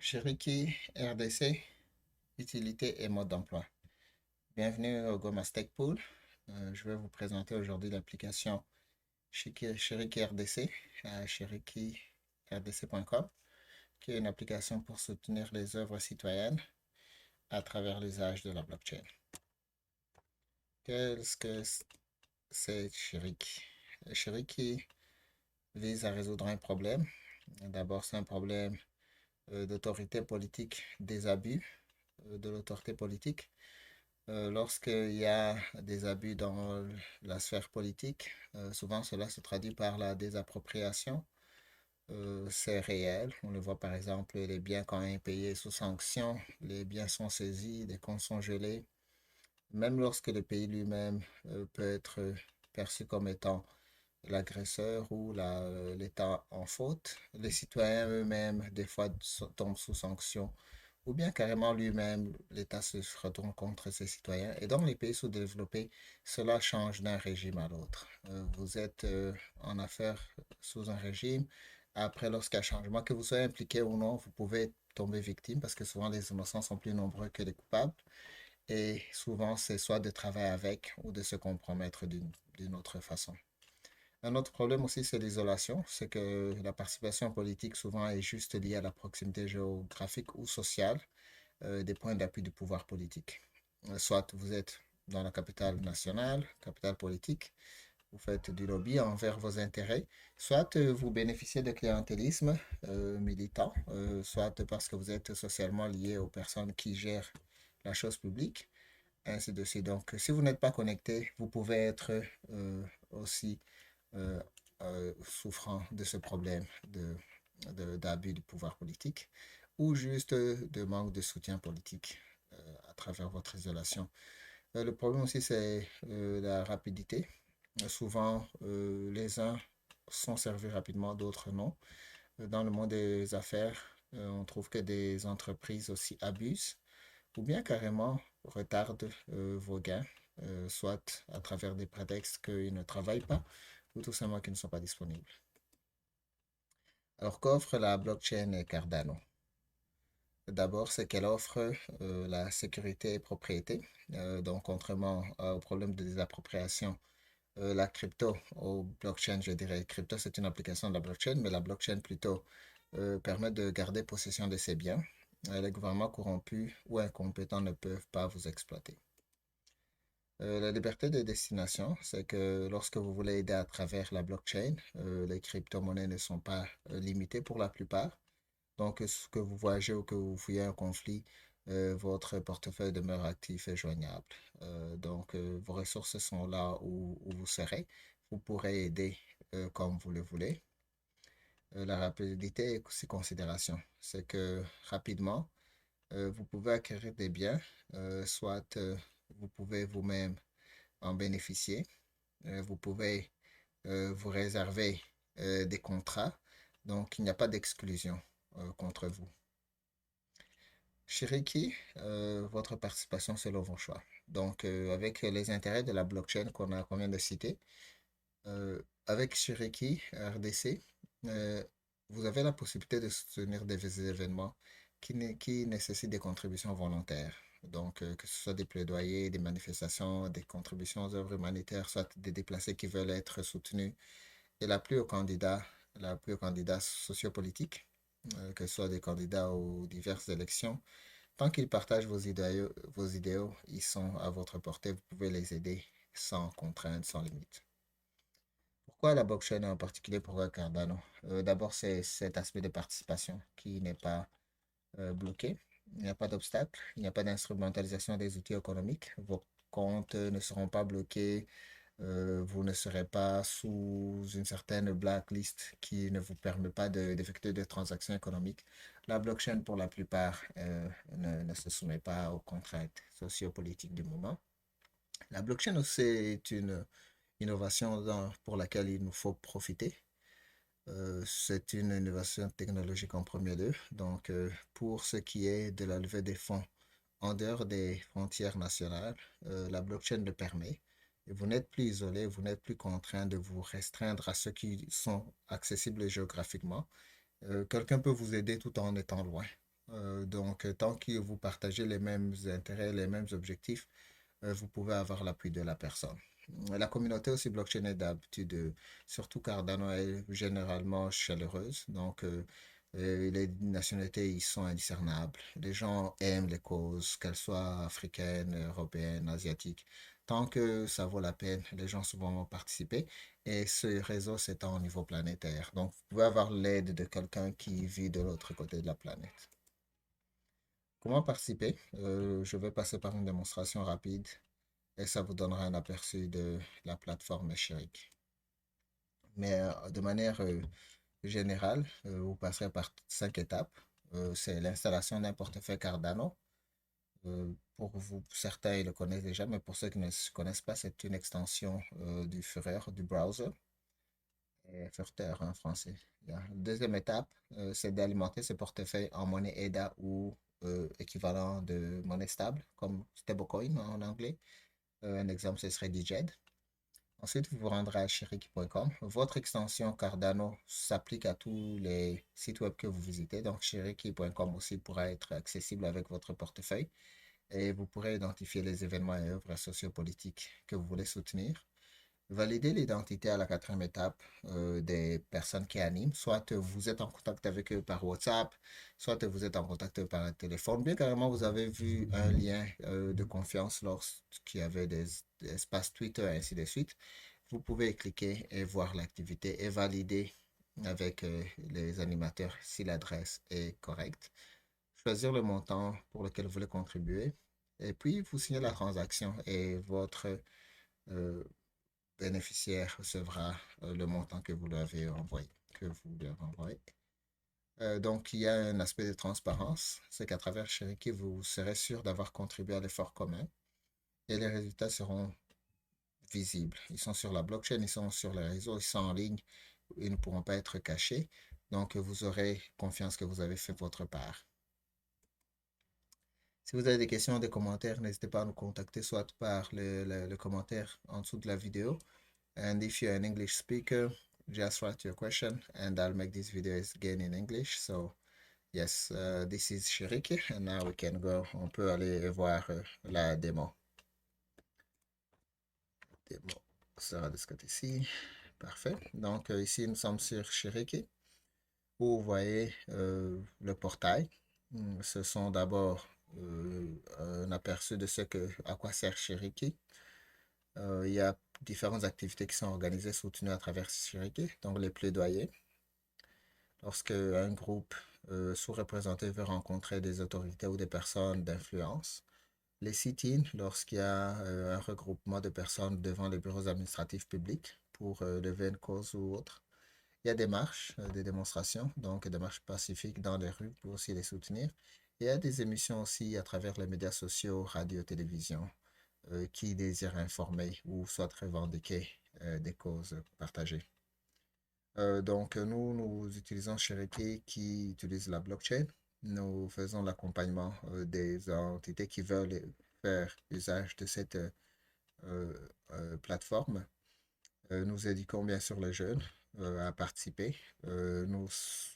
Cherokee RDC, utilité et mode d'emploi. Bienvenue au Gomastec Pool. Je vais vous présenter aujourd'hui l'application Cherokee RDC à cherokeeRDC.com, qui est une application pour soutenir les œuvres citoyennes à travers l'usage de la blockchain. Qu'est-ce que c'est Cherokee? Cherokee vise à résoudre un problème. D'abord, c'est un problème d'autorité politique, des abus de l'autorité politique. Lorsqu'il y a des abus dans la sphère politique, souvent cela se traduit par la désappropriation. C'est réel. On le voit par exemple, les biens quand un pays est sous sanction, les biens sont saisis, des comptes sont gelés. Même lorsque le pays lui-même peut être perçu comme étant l'agresseur ou l'État en faute, les citoyens eux-mêmes, des fois, tombent sous sanction ou bien carrément lui-même, l'État se retourne contre ses citoyens. Et dans les pays sous-développés, cela change d'un régime à l'autre. Vous êtes en affaires sous un régime. Après, lorsqu'il y a changement, que vous soyez impliqué ou non, vous pouvez tomber victime parce que souvent les innocents sont plus nombreux que les coupables. Et souvent, c'est soit de travailler avec ou de se compromettre d'une autre façon. Un autre problème aussi, c'est l'isolation. C'est que la participation politique souvent est juste liée à la proximité géographique ou sociale des points d'appui du pouvoir politique. Soit vous êtes dans la capitale nationale, capitale politique, vous faites du lobby envers vos intérêts, soit vous bénéficiez de clientélisme militant, soit parce que vous êtes socialement lié aux personnes qui gèrent la chose publique, ainsi de suite. Donc, si vous n'êtes pas connecté, vous pouvez être aussi euh, souffrant de ce problème d'abus du pouvoir politique ou juste de manque de soutien politique à travers votre isolation. Le problème aussi, c'est la rapidité. Souvent, les uns sont servis rapidement, d'autres non. Dans le monde des affaires, on trouve que des entreprises aussi abusent ou bien carrément retardent vos gains, soit à travers des prétextes qu'ils ne travaillent pas ou tout simplement qu'ils ne sont pas disponibles. Alors qu'offre la blockchain Cardano? D'abord, c'est qu'elle offre la sécurité et propriété. Donc, contrairement au problème de désappropriation, la crypto ou blockchain, je dirais, crypto, c'est une application de la blockchain, mais la blockchain plutôt permet de garder possession de ses biens. Les gouvernements corrompus ou incompétents ne peuvent pas vous exploiter. La liberté de destination, c'est que lorsque vous voulez aider à travers la blockchain, les crypto-monnaies ne sont pas limitées pour la plupart. Donc, ce que vous voyagez ou que vous fouillez un conflit, votre portefeuille demeure actif et joignable. Vos ressources sont là où vous serez. Vous pourrez aider comme vous le voulez. La rapidité est aussi considération. C'est que rapidement, vous pouvez acquérir des biens, soit vous pouvez vous-même en bénéficier. Vous pouvez vous réserver des contrats. Donc, il n'y a pas d'exclusion contre vous. Shiriki, votre participation selon vos choix. Donc, avec les intérêts de la blockchain qu'on vient de citer, avec Shiriki RDC, euh, vous avez la possibilité de soutenir des événements qui nécessitent des contributions volontaires. Donc, que ce soit des plaidoyers, des manifestations, des contributions aux œuvres humanitaires, soit des déplacés qui veulent être soutenus, et la plus aux candidats sociopolitiques, que ce soit des candidats aux diverses élections. Tant qu'ils partagent vos idéaux, ils sont à votre portée, vous pouvez les aider sans contrainte, sans limite. Pourquoi la blockchain en particulier, pourquoi Cardano? D'abord, c'est cet aspect de participation qui n'est pas bloqué. Il n'y a pas d'obstacle, il n'y a pas d'instrumentalisation des outils économiques. Vos comptes ne seront pas bloqués, vous ne serez pas sous une certaine blacklist qui ne vous permet pas d'effectuer des transactions économiques. La blockchain, pour la plupart, ne se soumet pas aux contraintes sociopolitiques du moment. La blockchain aussi est une innovation pour laquelle il nous faut profiter. C'est une innovation technologique en premier lieu. Donc, pour ce qui est de la levée des fonds en dehors des frontières nationales, la blockchain le permet. Et vous n'êtes plus isolé, vous n'êtes plus contraint de vous restreindre à ceux qui sont accessibles géographiquement. Quelqu'un peut vous aider tout en étant loin. Tant que vous partagez les mêmes intérêts, les mêmes objectifs, vous pouvez avoir l'appui de la personne. La communauté aussi blockchain est d'habitude, surtout Cardano est généralement chaleureuse. Les nationalités, ils sont indiscernables. Les gens aiment les causes, qu'elles soient africaines, européennes, asiatiques. Tant que ça vaut la peine, les gens souvent vont participer. Et ce réseau s'étend au niveau planétaire. Donc, vous pouvez avoir l'aide de quelqu'un qui vit de l'autre côté de la planète. Comment participer? Je vais passer par une démonstration rapide et ça vous donnera un aperçu de la plateforme Chérique. Mais de manière générale, vous passerez par 5 étapes. C'est l'installation d'un portefeuille Cardano. Pour vous, certains ils le connaissent déjà, mais pour ceux qui ne connaissent pas, c'est une extension du Führer, du browser, et Furter en français. Deuxième étape, c'est d'alimenter ce portefeuille en monnaie EDA ou équivalent de monnaie stable, comme stablecoin en anglais. Un exemple, ce serait DJED. Ensuite, vous vous rendrez à chiriki.com. Votre extension Cardano s'applique à tous les sites web que vous visitez. Donc, chiriki.com aussi pourra être accessible avec votre portefeuille et vous pourrez identifier les événements et œuvres sociopolitiques que vous voulez soutenir. Valider l'identité à la quatrième étape des personnes qui animent. Soit vous êtes en contact avec eux par WhatsApp, soit vous êtes en contact par téléphone. Bien carrément, vous avez vu un lien de confiance lorsqu'il y avait des espaces Twitter et ainsi de suite. Vous pouvez cliquer et voir l'activité et valider avec les animateurs si l'adresse est correcte. Choisir le montant pour lequel vous voulez contribuer. Et puis, vous signez la transaction et votre euh, bénéficiaire recevra le montant que vous lui avez envoyé, Donc, il y a un aspect de transparence, c'est qu'à travers Cheriki, vous serez sûr d'avoir contribué à l'effort commun et les résultats seront visibles. Ils sont sur la blockchain, ils sont sur les réseaux, ils sont en ligne, ils ne pourront pas être cachés. Donc, vous aurez confiance que vous avez fait votre part. Si vous avez des questions, des commentaires, n'hésitez pas à nous contacter soit par le commentaire en dessous de la vidéo. And if you're an English speaker, just write your question and I'll make this video again in English. So, yes, this is Shiriki and now we can go. On peut aller voir la démo. Démo sera de ce côté-ci. Parfait. Donc, ici, nous sommes sur Shiriki. Vous voyez le portail. Ce sont d'abord un aperçu de à quoi sert Shiriki. Il y a différentes activités qui sont organisées, soutenues à travers Shiriki. Donc, les plaidoyers. Lorsque un groupe sous-représenté veut rencontrer des autorités ou des personnes d'influence. Les sit-ins, lorsqu'il y a un regroupement de personnes devant les bureaux administratifs publics pour lever une cause ou autre. Il y a des marches, des démonstrations, donc des marches pacifiques dans les rues pour aussi les soutenir. Et il y a des émissions aussi à travers les médias sociaux, radio, télévision, qui désirent informer ou soit revendiquer des causes partagées. Nous utilisons Cherokee qui utilise la blockchain. Nous faisons l'accompagnement des entités qui veulent faire usage de cette plateforme. Nous éduquons bien sûr les jeunes à participer. Nous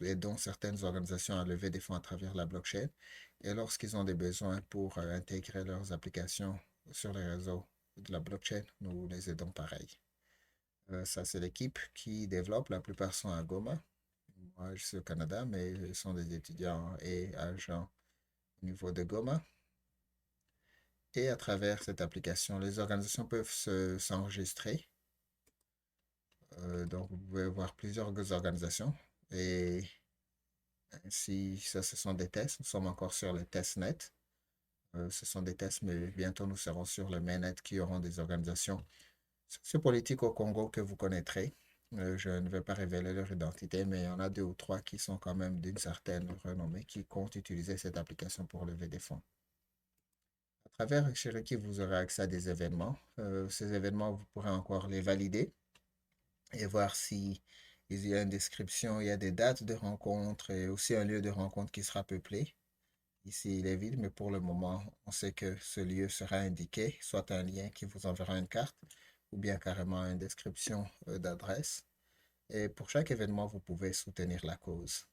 aidons certaines organisations à lever des fonds à travers la blockchain. Et lorsqu'ils ont des besoins pour intégrer leurs applications sur les réseaux de la blockchain, nous les aidons pareil. Ça, c'est l'équipe qui développe. La plupart sont à Goma. Moi, je suis au Canada, mais ils sont des étudiants et agents au niveau de Goma. Et à travers cette application, les organisations peuvent s'enregistrer. Donc, vous pouvez voir plusieurs organisations. Et ainsi, ça, ce sont des tests. Nous sommes encore sur le testnet. Ce sont des tests, mais bientôt nous serons sur le mainnet qui auront des organisations sociopolitiques au Congo que vous connaîtrez. Je ne vais pas révéler leur identité, mais il y en a 2 ou 3 qui sont quand même d'une certaine renommée qui comptent utiliser cette application pour lever des fonds. À travers Cherokee, vous aurez accès à des événements. Ces événements, vous pourrez encore les valider et voir si il y a une description, il y a des dates de rencontre et aussi un lieu de rencontre qui sera peuplé. Ici, il est vide, mais pour le moment, on sait que ce lieu sera indiqué, soit un lien qui vous enverra une carte ou bien carrément une description d'adresse. Et pour chaque événement, vous pouvez soutenir la cause.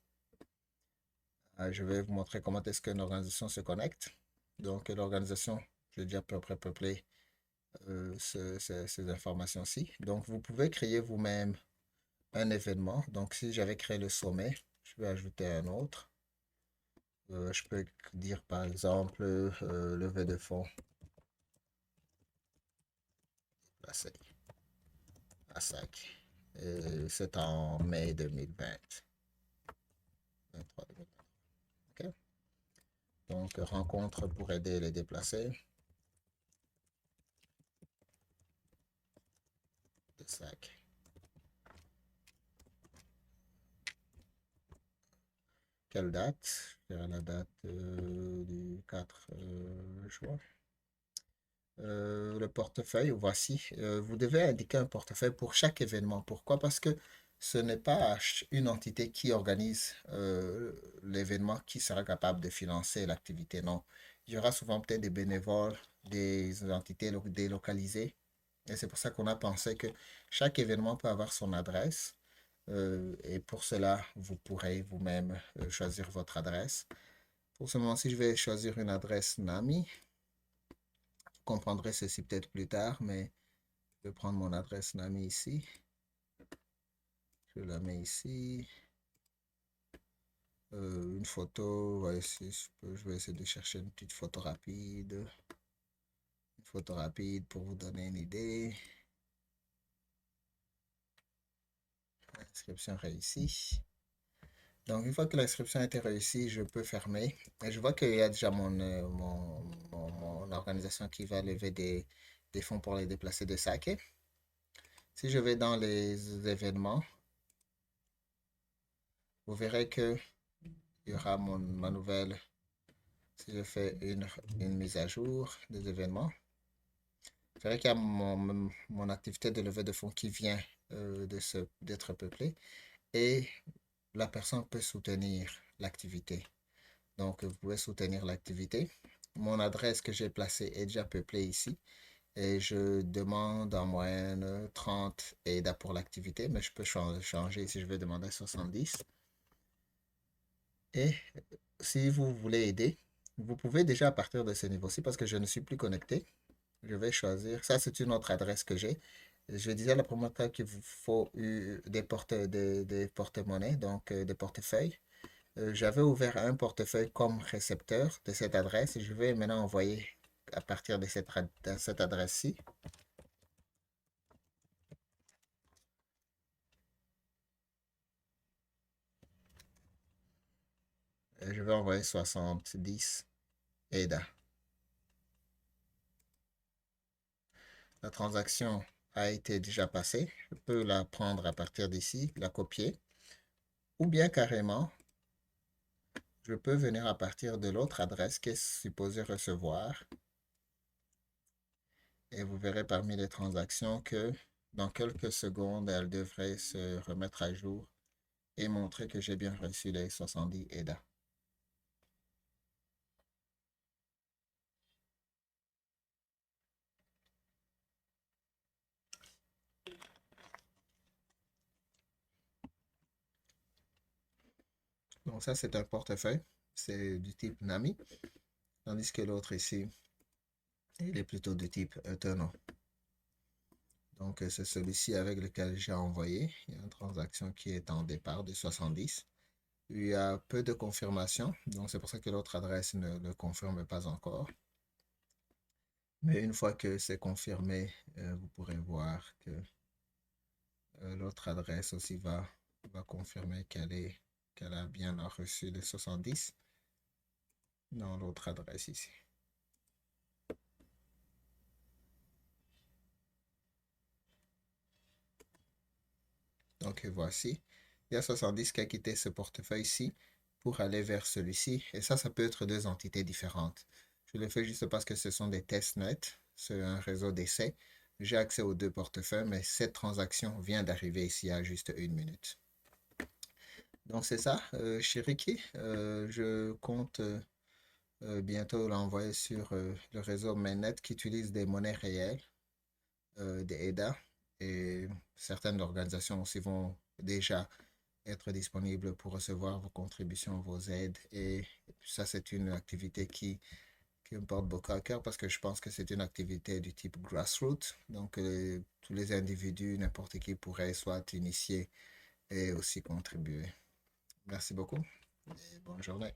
Je vais vous montrer comment est-ce qu'une organisation se connecte. Donc, l'organisation, j'ai déjà à peu près peuplé ces informations-ci. Donc, vous pouvez créer vous-même un événement. Donc, si j'avais créé le sommet, je vais ajouter un autre. Je peux dire par exemple levée de fonds placé à SAC. C'est en mai 2020. 23, 2020. OK. Donc, rencontre pour aider les déplacés de SAC. Quelle date? Je dirais la date du 4 juin. Le portefeuille, voici. Vous devez indiquer un portefeuille pour chaque événement. Pourquoi? Parce que ce n'est pas une entité qui organise l'événement qui sera capable de financer l'activité. Non. Il y aura souvent peut-être des bénévoles, des entités délocalisées. Et c'est pour ça qu'on a pensé que chaque événement peut avoir son adresse. Et pour cela, vous pourrez vous-même choisir votre adresse. Pour ce moment-ci, je vais choisir une adresse NAMI. Vous comprendrez ceci peut-être plus tard, mais je vais prendre mon adresse NAMI ici. Je la mets ici. Une photo, ouais, si je vais essayer de chercher une petite photo rapide. Une photo rapide pour vous donner une idée. Inscription réussie. Donc, une fois que l'inscription a été réussie, je peux fermer. Et je vois qu'il y a déjà mon organisation qui va lever des fonds pour les déplacés de Sake. Si je vais dans les événements, vous verrez que il y aura ma nouvelle. Si je fais une mise à jour des événements, vous verrez qu'il y a mon activité de levée de fonds qui vient d'être peuplée et la personne peut soutenir l'activité. Donc, vous pouvez soutenir l'activité. Mon adresse que j'ai placée est déjà peuplée ici et je demande en moyenne 30 aides pour l'activité, mais je peux changer si je veux demander 70. Et si vous voulez aider, vous pouvez déjà à partir de ce niveau-ci, parce que je ne suis plus connecté, je vais choisir, ça c'est une autre adresse que j'ai. Je disais la première fois qu'il vous faut des porte-monnaies, donc des portefeuilles. J'avais ouvert un portefeuille comme récepteur de cette adresse et je vais maintenant envoyer à partir de cette adresse-ci. Je vais envoyer 70 EDA. La transaction a été déjà passée. Je peux la prendre à partir d'ici, la copier. Ou bien carrément, je peux venir à partir de l'autre adresse qui est supposée recevoir. Et vous verrez parmi les transactions que dans quelques secondes, elle devrait se remettre à jour et montrer que j'ai bien reçu les 70 EDA. Donc ça, c'est un portefeuille. C'est du type NAMI. Tandis que l'autre ici, il est plutôt du type Eternal. Donc c'est celui-ci avec lequel j'ai envoyé. Il y a une transaction qui est en départ de 70. Il y a peu de confirmation. Donc c'est pour ça que l'autre adresse ne le confirme pas encore. Mais une fois que c'est confirmé, vous pourrez voir que l'autre adresse aussi va confirmer qu'elle a bien reçu les 70 dans l'autre adresse ici. Donc voici, il y a 70 qui a quitté ce portefeuille-ci pour aller vers celui-ci. Et ça peut être deux entités différentes. Je le fais juste parce que ce sont des testnets, c'est un réseau d'essai. J'ai accès aux deux portefeuilles, mais cette transaction vient d'arriver ici à juste une minute. Donc c'est ça, Chiriki. Je compte bientôt l'envoyer sur le réseau Mainnet qui utilise des monnaies réelles, des EDA. Et certaines organisations aussi vont déjà être disponible pour recevoir vos contributions, vos aides. Et ça, c'est une activité qui me porte beaucoup à cœur parce que je pense que c'est une activité du type grassroots. Donc, tous les individus, n'importe qui pourrait soit initier et aussi contribuer. Merci beaucoup et bonne journée.